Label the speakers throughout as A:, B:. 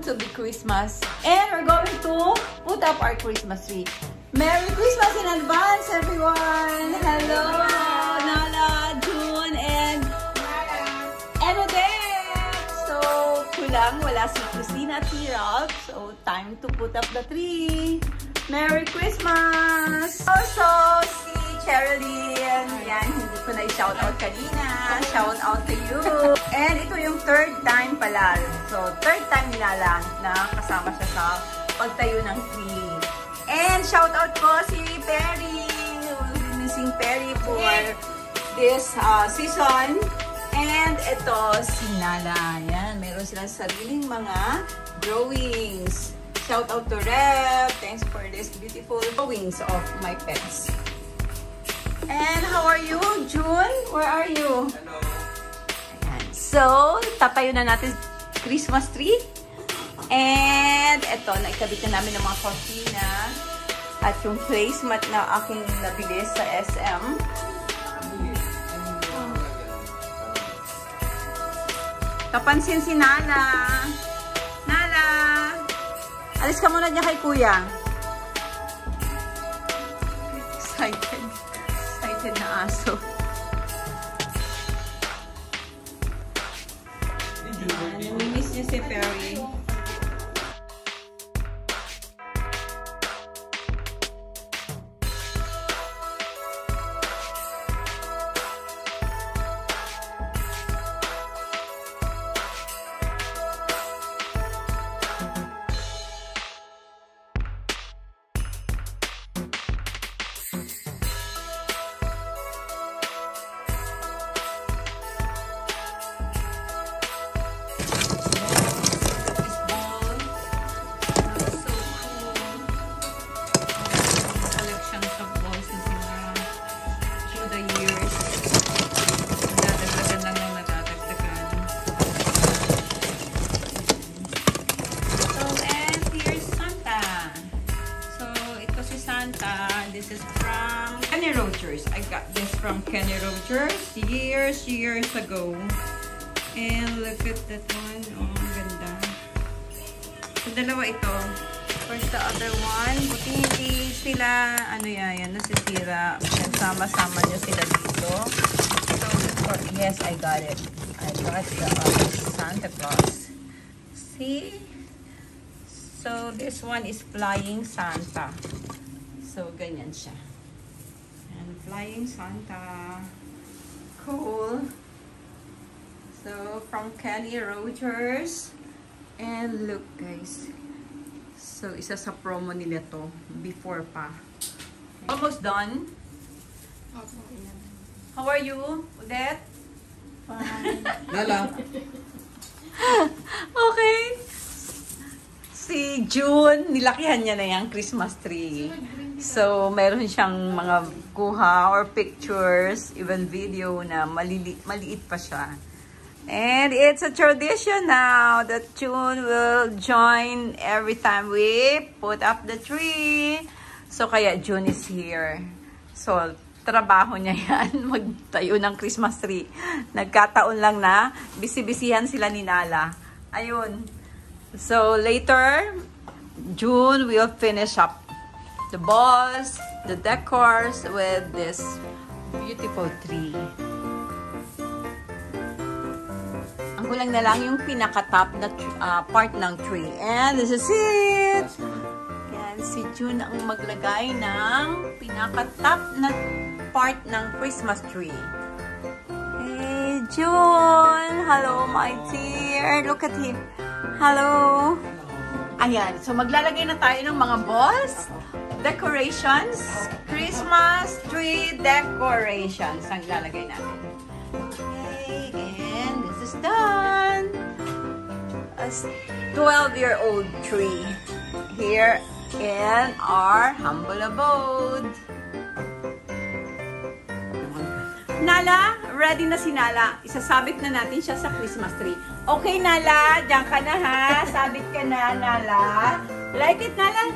A: to be Christmas. And we're going to put up our Christmas tree. Merry Christmas in advance, everyone! Hello, Nala, June, and Odette! So, kulang, wala si Christina at si Ralph. So, time to put up the tree. Merry Christmas! Also, si Cherilyn. Yan, hindi ko na i-shoutout kanina. Shout out to you. And ito yung third time pala. So, third time nila lang na kasama siya sa pagtayo ng tree. And shout out ko si Perry. Missing Perry for this season. And ito si Nala. Yan, meron silang sariling mga drawings. Shout out to Rev. Thanks for this beautiful drawings of my pets. And how are you, June? Where are you?
B: Hello.
A: Ayan. So, tatayo na natin Christmas tree. And ito, naikabit na namin ng mga cortina at yung placemat na aking nabili sa SM. Kapansin si Nala. Nala! Alis ka muna niya kay Kuya. Excited. Excited na aso. Miss niya si Perry. This is from Kenny Rogers. I got this from Kenny Rogers years ago. And look at that one. Oh, ang ganda. So, dalawa ito. First, the other one. Buti hindi sila, ano yan, nasisira. Nagsama-sama nyo sila dito. So, yes, I got it. I got the Santa Claus. See? So, this one is Flying Santa. So, ganyan siya. And Flying Santa. Cool. So, from Kenny Rogers. And look, guys. So, isa sa promo nila to. Before pa. Almost done. How are you, Odette?
B: Fine. Nala.
A: Okay. Si June, nilakihan niya na yung Christmas tree. So, meron siyang mga kuha or pictures, even video na maliit pa siya. And it's a tradition now that June will join every time we put up the tree. So, kaya June is here. So, trabaho niya yan, magtayo ng Christmas tree. Nagkataon lang na, bisi-bisihan sila ni Nala. Ayun. So, later, June will finish up the balls, the decors with this beautiful tree. Ang kulang na lang yung pinaka-top na part ng tree. And this is it! Yan, si June ang maglagay ng pinaka-top na part ng Christmas tree. Hey, June! Hello, my dear! Look at him! Hello! Ayan, so maglalagay na tayo ng mga balls, decorations, Christmas tree decorations ang lalagay natin. Okay, and this is done. A 12-year-old tree here in our humble abode. Nala, ready na si Nala. Isasabit na natin siya sa Christmas tree. Okay, Nala, diyan ka na ha. Sabit ka na, Nala. Like it, Nala?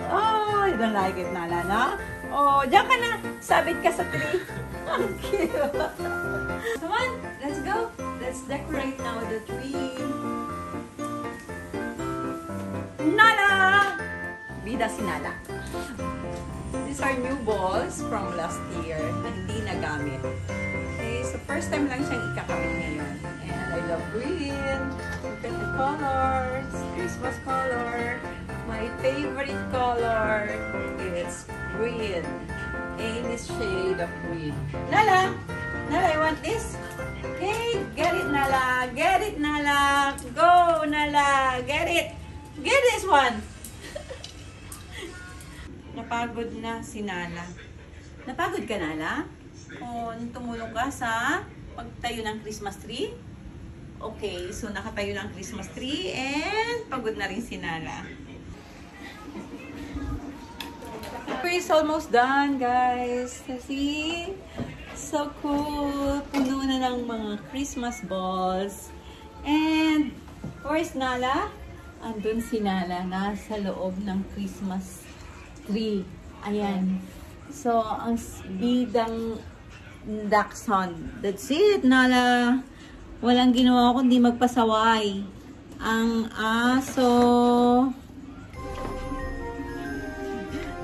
A: Oh, you don't like it, Nala, no? Oh, diyan ka na. Sabit ka sa tree. Ang cute. Come on, let's go. Let's decorate now the tree. Nala! Bida si Nala. These are new balls from last year na hindi nagamit. Okay, so first time lang siyang ikakabit ngayon. And I love green. Look at the colors. Christmas color. My favorite color is green. Any shade of green. Nala! Nala, I want this. Okay, get it, Nala. Get it, Nala. Go, Nala. Get it. Get this one. Napagod na si Nala. Napagod ka, Nala? O, tumulong ka sa pagtayo ng Christmas tree? Okay, so nakatayo ng Christmas tree and pagod na rin si Nala. It's almost done, guys. See? So cool. Puno na ng mga Christmas balls. And, where's Nala? Andun si Nala. Nasa loob ng Christmas tree. Ayan. So, ang bidang dachshund. That's it, Nala. Walang ginawa kundi magpasaway. Ang aso.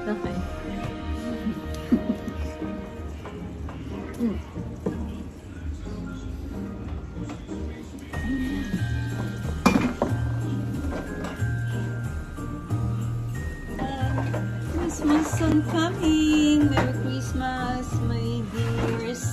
A: Okay. Christmas soon coming. Merry Christmas, my dears.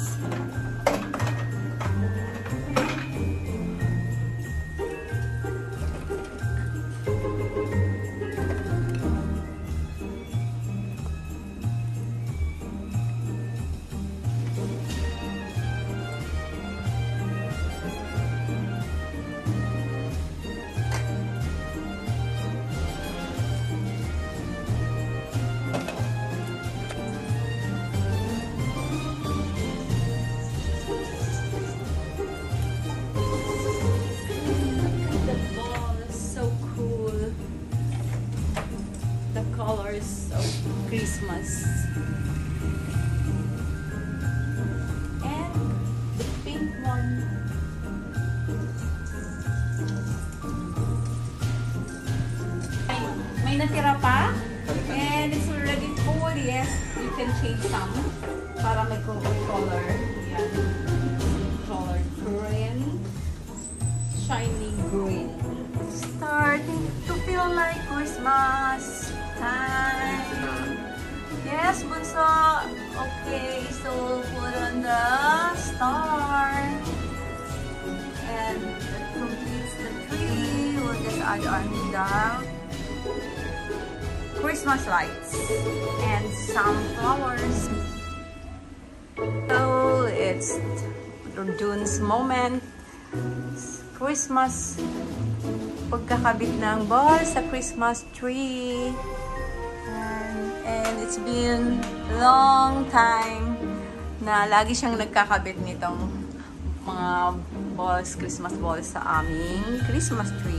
A: Colors of Christmas. And the pink one. May natira pa. And it's already full. Yes, you can change some para may color. Yan. Color green. Shiny green. Starting to feel like Christmas time. Yes, bunso. Okay, so put on the star. And that completes the tree. We'll just add on the Christmas lights and some flowers. So it's June's moment. Christmas. Pagkakabit ng ball sa Christmas tree. And it's been long time na lagi siyang nagkakabit nitong mga balls, Christmas balls sa aming Christmas tree.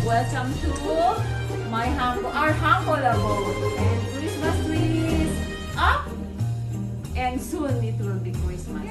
A: Welcome to our humble abode. And Christmas tree is up. And soon it will be Christmas.